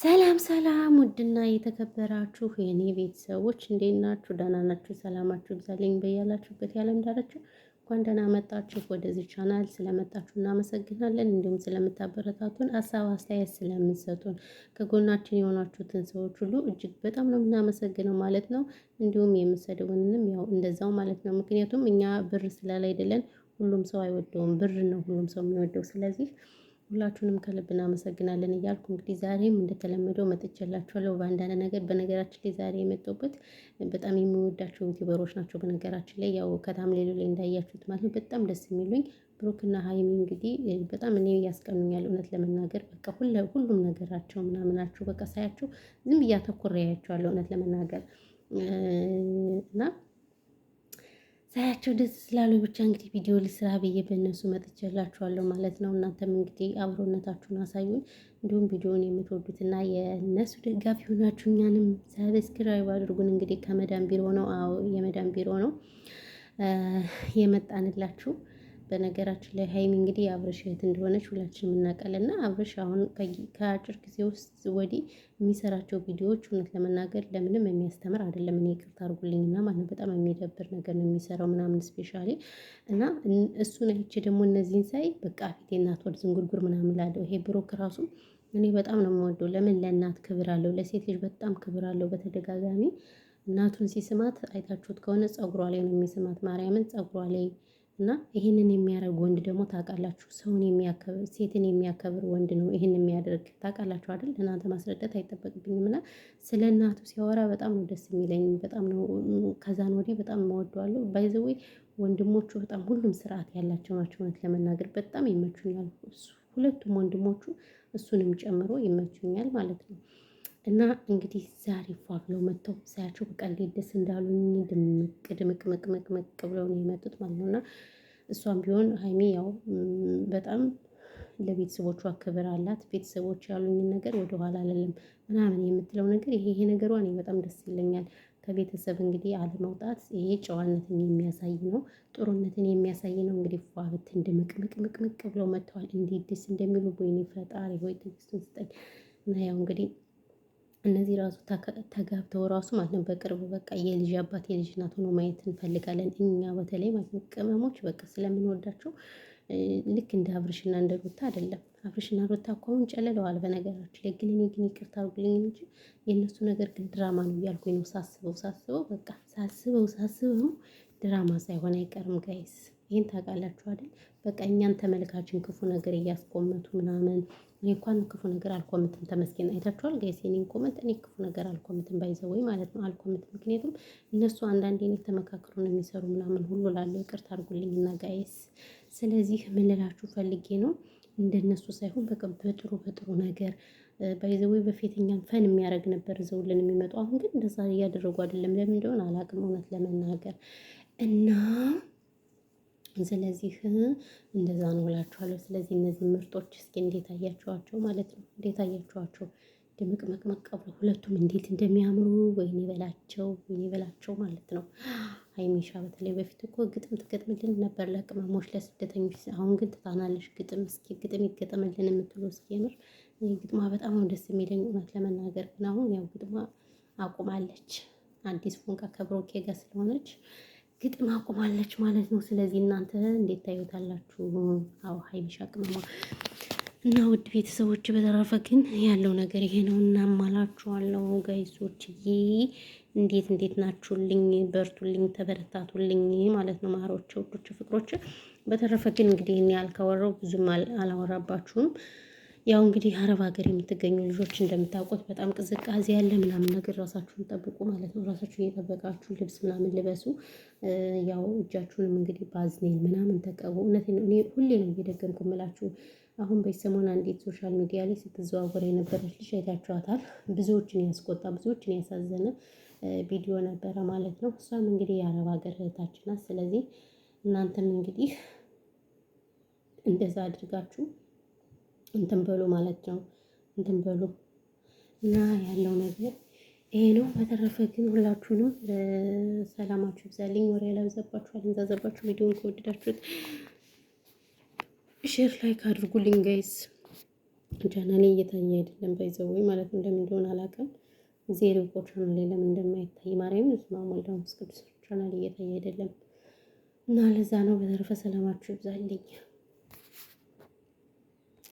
ሰላም ሰላም ውድና የተከበራችሁ የኔ ቤተሰቦች እንዴት ናችሁ? ደህና ናችሁ? ሰላማችሁ ይብዛልኝ በያላችሁበት የዓለም ዳርቻ። እንኳን ደህና መጣችሁ ወደዚህ ቻናል። ስለመጣችሁ እናመሰግናለን። እንዲሁም ስለምታበረታቱን፣ ሀሳብ አስተያየት ስለምትሰጡን፣ ከጎናችን የሆናችሁትን ሰዎች ሁሉ እጅግ በጣም ነው የምናመሰግነው ማለት ነው። እንዲሁም የምትሰድቡንም ያው እንደዛው ማለት ነው። ምክንያቱም እኛ ብር ስላል አይደለን፣ ሁሉም ሰው አይወደውም፣ ብር ነው ሁሉም ሰው የሚወደው። ስለዚህ ሁላችሁንም ከልብ እናመሰግናለን እያልኩ እንግዲህ ዛሬም እንደተለመደው መጥቼላችኋለሁ በአንዳንድ ነገር። በነገራችን ላይ ዛሬ የመጣሁበት በጣም የሚወዳቸው ዩቲዩበሮች ናቸው። በነገራችን ላይ ያው ከታምሌሉ ላይ እንዳያችሁት ማለት ነው በጣም ደስ የሚሉኝ ብሩክና ሀይሚ እንግዲህ በጣም እኔ ያስቀኑኛል እውነት ለመናገር በቃ ሁሉም ነገራቸው ምናምናቸው በቃ ሳያቸው ዝም ብዬ አተኩሬ አያቸዋለሁ እውነት ለመናገር እና ሳያቸው ደስ ስላሉ ብቻ እንግዲህ ቪዲዮ ልስራ ብዬ በእነሱ መጥቼላችኋለሁ ማለት ነው። እናንተም እንግዲህ አብሮነታችሁን አሳዩን። እንዲሁም ቪዲዮውን የምትወዱትና የእነሱ ደጋፊ ሆናችሁ እኛንም ሰብስክራይብ አድርጉን። እንግዲህ ከመዳን ቢሮ ነው፣ አዎ የመዳን ቢሮ ነው የመጣንላችሁ። በነገራችን ላይ ሀይሚ እንግዲህ የአብርሽ እህት እንደሆነች ሁላችንም እናውቃለን። እና አብርሽ አሁን ከአጭር ጊዜ ውስጥ ወዲህ የሚሰራቸው ቪዲዮዎች እውነት ለመናገር ለምንም የሚያስተምር አይደለም። እኔ ይቅርታ አድርጉልኝና ማለት በጣም የሚደብር ነገር ነው የሚሰራው ምናምን ስፔሻሊ እና እሱን አይቼ ደግሞ እነዚህን ሳይ በቃ ፊቴ እናት ወድ ዝንጉርጉር ምናምን ላለው ይሄ ብሩክ ራሱ እኔ በጣም ነው የምወደው። ለምን ለእናት ክብር አለው፣ ለሴት ልጅ በጣም ክብር አለው። በተደጋጋሚ እናቱን ሲስማት አይታችሁት ከሆነ ፀጉሯ ላይ ነው የሚስማት፣ ማርያምን ፀጉሯ ላይ እና ይህንን የሚያደርግ ወንድ ደግሞ ታውቃላችሁ፣ ሰውን የሚያከብር ሴትን የሚያከብር ወንድ ነው ይህን የሚያደርግ ታውቃላችሁ አይደል? እናንተ ማስረዳት አይጠበቅብኝም። እና ስለ እናቱ ሲያወራ በጣም ነው ደስ የሚለኝ፣ በጣም ነው ከዛን ወዲህ በጣም እወደዋለሁ። ባይዘዌ ወንድሞቹ በጣም ሁሉም ስርዓት ያላቸው ናቸው። እውነት ለመናገር በጣም ይመቹኛል ሁለቱም ወንድሞቹ እሱንም ጨምሮ ይመቹኛል ማለት ነው። እና እንግዲህ ዛሬ ፏ ብለው መጥተው ሳያቸው በቃ እንዴት ደስ እንዳሉኝ ድምቅ ብለው ነው የመጡት ማለት ነው። እና እሷም ቢሆን ሀይሚ ያው በጣም ለቤተሰቦቿ ክብር አላት። ቤተሰቦች ያሉኝን ነገር ወደኋላ አልልም ምናምን የምትለው ነገር ይሄ ነገሯ እኔ በጣም ደስ ይለኛል። ከቤተሰብ እንግዲህ አለመውጣት ይሄ ጨዋነትን የሚያሳይ ነው፣ ጥሩነትን የሚያሳይ ነው። እንግዲህ ፏ ብትን ድምቅ ብለው መጥተዋል። እንዴት ደስ እንደሚሉ ወይኔ ፈጣሪ ሆይ ትዕግስቱን ስጠኝ። እና ያው እንግዲህ እነዚህ ራሱ ተጋብተው ራሱ ማለት ነው በቅርቡ በቃ የልጅ አባት የልጅ እናት ሆኖ ማየት እንፈልጋለን እኛ በተለይ ማለት ነው። ቅመሞች በቃ ስለምንወዳቸው ልክ እንደ አብርሽና እንደ ሩታ አይደለም። አብርሽና ሩታ እኮ አሁን ጨልለዋል በነገራችን ላይ። ግን እኔ ግን ይቅርታ አድርጉልኝ እንጂ የእነሱ ነገር ግን ድራማ ነው እያልኩኝ ነው። ሳስበው በቃ ሳስበው ድራማ ሳይሆን አይቀርም ጋይስ። ይህን ታውቃላችሁ አይደል? በቃ እኛን ተመልካችን ክፉ ነገር እያስቆመቱ ምናምን። እኔ እንኳን ክፉ ነገር አልኮምትም፣ ተመስገን። አይታችኋል ጋይስ የኔን ኮመንት። እኔ ክፉ ነገር አልኮምትም ባይዘወይ ማለት ነው፣ አልኮምትም። ምክንያቱም እነሱ አንዳንዴ እኔ ተመካክሮ ነው የሚሰሩ ምናምን ሁሉ ላለው ይቅርታ አድርጉልኝና ጋይስ። ስለዚህ ምን ልላችሁ ፈልጌ ነው እንደነሱ ሳይሆን በቃ በጥሩ ነገር ባይዘወይ በፊት እኛን ፈን የሚያደርግ ነበር ዘውልን የሚመጡ። አሁን ግን እንደዛ እያደረጉ አይደለም። ለምን እንደሆነ አላውቅም እውነት ለመናገር እና ስለዚህ እንደዛ ነው እላችኋለሁ። ስለዚህ እነዚህ ምርጦች እስኪ እንዴት አያችኋቸው ማለት ነው? እንዴት አያችኋቸው? ድምቅመቅመቅ ብለው ሁለቱም እንዴት እንደሚያምሩ ወይኔ በላቸው ማለት ነው። ሀይሚሻ በተለይ በፊት እኮ ግጥም ትገጥምልን ነበር ለቅመሞች ለስደተኞች። አሁን ግን ትታናለሽ ግጥም። እስኪ ግጥም ይገጠምልን የምትሉ እስኪ የምር ግጥሟ በጣም ነው ደስ የሚለኝ እውነት ለመናገር። ግን አሁን ያው ግጥሟ አቁማለች። አዲስ ፎንቃ ከብሮኬ ጋር ስለሆነች ግጥም አቁማለች ማለት ነው። ስለዚህ እናንተ እንዴት ታዩታላችሁ? አዎ ሀይሚሻ ቅመሟ እና ውድ ቤተሰቦች፣ በተረፈ ግን ያለው ነገር ይሄ ነው። እናማላችኋለሁ ጋይሶችዬ። እንዴት ናችሁልኝ? በርቱልኝ፣ ተበረታቱልኝ ማለት ነው ማሮች፣ ወዶች፣ ፍቅሮች። በተረፈ ግን እንግዲህ እኔ ያልካወራው ብዙም አላወራባችሁም። ያው እንግዲህ አረብ ሀገር የምትገኙ ልጆች እንደምታውቁት በጣም ቅዝቃዜ ያለ ምናምን ነገር ራሳችሁን ጠብቁ ማለት ነው። ራሳችሁን እየጠበቃችሁ ልብስ ምናምን ልበሱ። ያው እጃችሁንም እንግዲህ ባዝኔን ምናምን ተቀቡ። እውነቴን ነው፣ እኔ ሁሌ ነው እየደገምኩ የምላችሁ። አሁን በሰሞን አንዲት ሶሻል ሚዲያ ላይ ስትዘዋወር የነበረች ልጅ አይታችኋታል። ብዙዎችን ያስቆጣ ብዙዎችን ያሳዘነ ቪዲዮ ነበረ ማለት ነው። እሷም እንግዲህ የአረብ ሀገር እህታችን ናት። ስለዚህ እናንተም እንግዲህ እንደዛ አድርጋችሁ እንትን በሉ ማለት ነው። እንትን በሉ እና ያለው ነገር ይሄ ነው። በተረፈ ግን ሁላችሁንም ሰላማችሁ ይብዛልኝ። ወሬ ያላብዛባችሁ አልንዛዛባችሁ። ቪዲዮውን ከወደዳችሁት ሼር ላይክ አድርጉልኝ ጋይስ። ቻናሌ እየታየ አይደለም ባይዘወይ ማለት ነው። እንደምን እንደሆነ አላውቅም። ዜሮ እኮ ቻናሌ ለምን እንደማይታይ ማርያምን ስማ ወልዳ መንፈስ ቅዱስ ቻናሌ እየታየ አይደለም እና ለዛ ነው። በተረፈ ሰላማችሁ ይብዛልኝ።